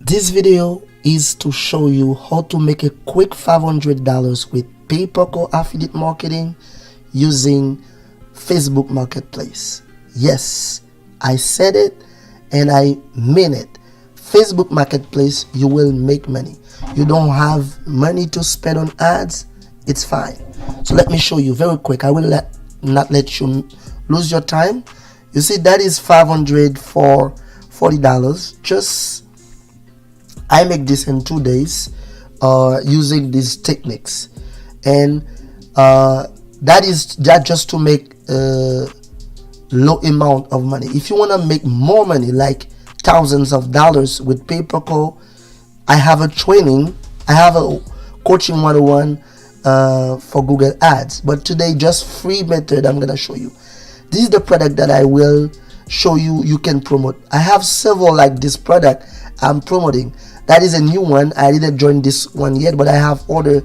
This video is to show you how to make a quick $500 with pay-per-call affiliate marketing using Facebook Marketplace. Yes, I said it and I mean it. Facebook Marketplace, you will make money. You don't have money to spend on ads, it's fine. So let me show you very quick. I will not let you lose your time. You see, that is $500 for $40. Just I make this in 2 days using these techniques, and that is just to make low amount of money. If you want to make more money, like thousands of dollars with pay-per-call, I have a training. I have a coaching 101 for Google Ads, but today just free method I'm gonna show you. This is the product that I will show you. You can promote. I have several like this product I'm promoting. That is a new one. I didn't join this one yet, but I have other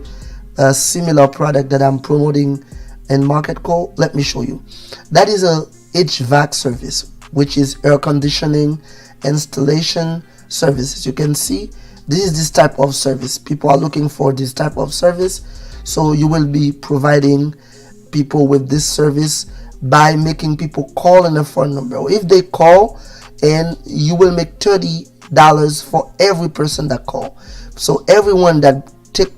similar product that I'm promoting in Market Call. Let me show you. That is a HVAC service, which is air conditioning installation services. You can see this is this type of service. People are looking for this type of service, so you will be providing people with this service by making people call in a phone number. If they call, and you will make $30 for every person that call. So everyone that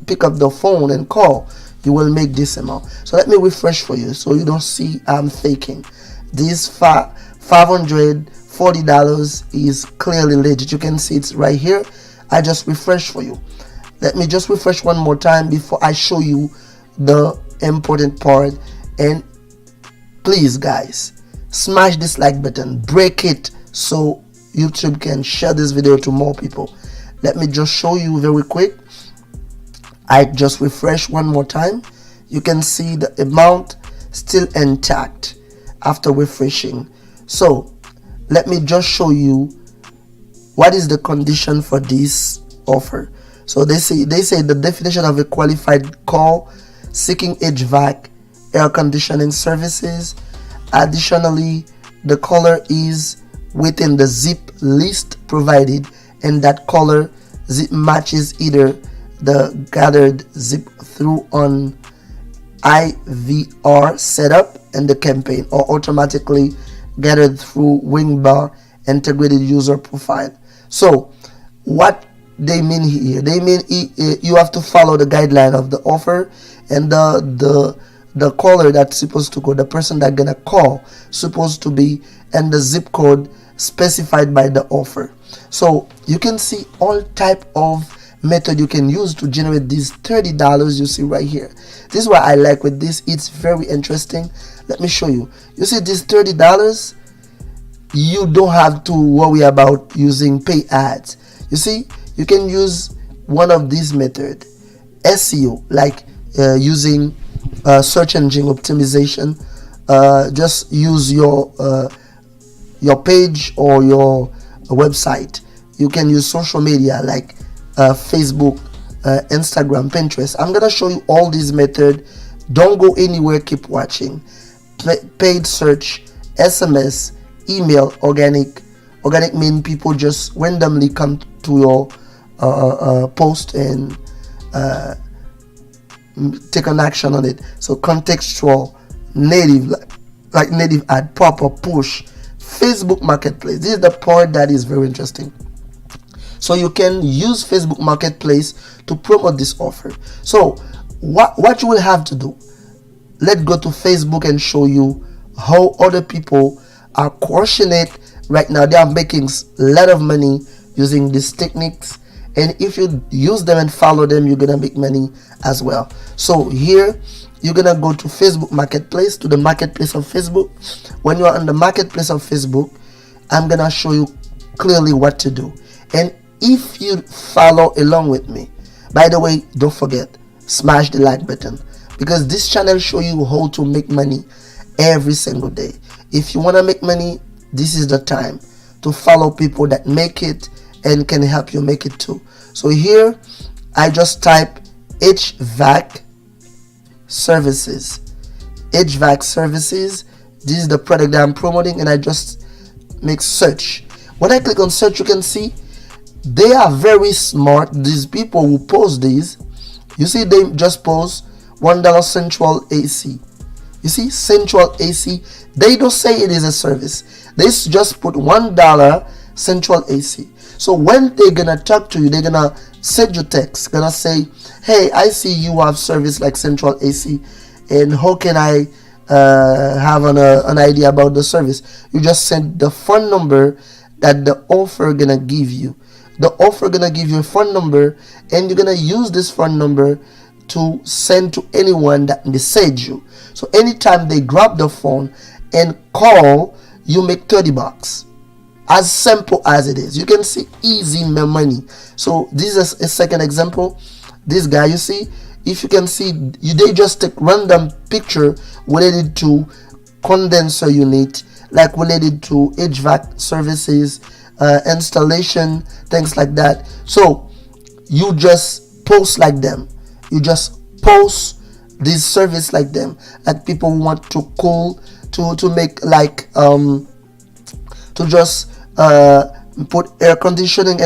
pick up the phone and call, you will make this amount. So let me refresh for you so you don't see I'm faking. This $540 is clearly legit. You can see it's right here. I just refresh for you. Let me just refresh one more time before I show you the important part. And please guys, smash this like button, break it so YouTube can share this video to more people. Let me just show you very quick. I just refresh one more time. You can see the amount still intact after refreshing. So let me just show you what is the condition for this offer. So they say the definition of a qualified call seeking HVAC air conditioning services. Additionally, the caller is within the zip list provided, and that caller zip matches either the gathered zip through on IVR setup and the campaign, or automatically gathered through Wingbar integrated user profile. So what they mean here, they mean you have to follow the guideline of the offer, and the caller that's supposed to go, the person that gonna call, supposed to be in the zip code specified by the offer. So you can see all type of method you can use to generate these $30 you see right here. This is what I like with this. It's very interesting. Let me show you. You see this $30, you don't have to worry about using pay ads. You see, you can use one of these methods, SEO, like using search engine optimization. Just use your page or your website. You can use social media like Facebook, Instagram, Pinterest. I'm gonna show you all these methods. Don't go anywhere, keep watching. Paid search, SMS, email, organic mean people just randomly come to your post and take an action on it. So contextual, native, like native ad, proper, push, Facebook Marketplace. This is the part that is very interesting. So you can use Facebook Marketplace to promote this offer. So what you will have to do, let's go to Facebook and show you how other people are crushing it right now. They are making a lot of money using these techniques, and if you use them and follow them, you're gonna make money as well. So here you're gonna go to Facebook Marketplace, to the marketplace of Facebook. When you are on the marketplace of Facebook, I'm gonna show you clearly what to do. And if you follow along with me, by the way, don't forget, smash the like button, because this channel show you how to make money every single day. If you want to make money, this is the time to follow people that make it and can help you make it too. So here I just type HVAC services. HVAC services. This is the product that I'm promoting, and I just make search. When I click on search, you can see They are very smart. These people who post these, you see, they just post $1 Central AC. You see, Central AC. They don't say it is a service. They just put $1 Central AC. So when they're gonna talk to you, they're gonna send you text, gonna say, "Hey, I see you have service like Central AC, and how can I have an idea about the service?" You just send the phone number that the offer gonna give you. The offer gonna give you a phone number, and you're gonna use this phone number to send to anyone that message you. So anytime they grab the phone and call, you make $30. As simple as it is. You can see easy money. So this is a second example. This guy, you see, if you can see, they just take random picture related to condenser unit, like related to HVAC services, installation, things like that. So you just post like them. You just post this service like them, like people want to call to make like to just put air conditioning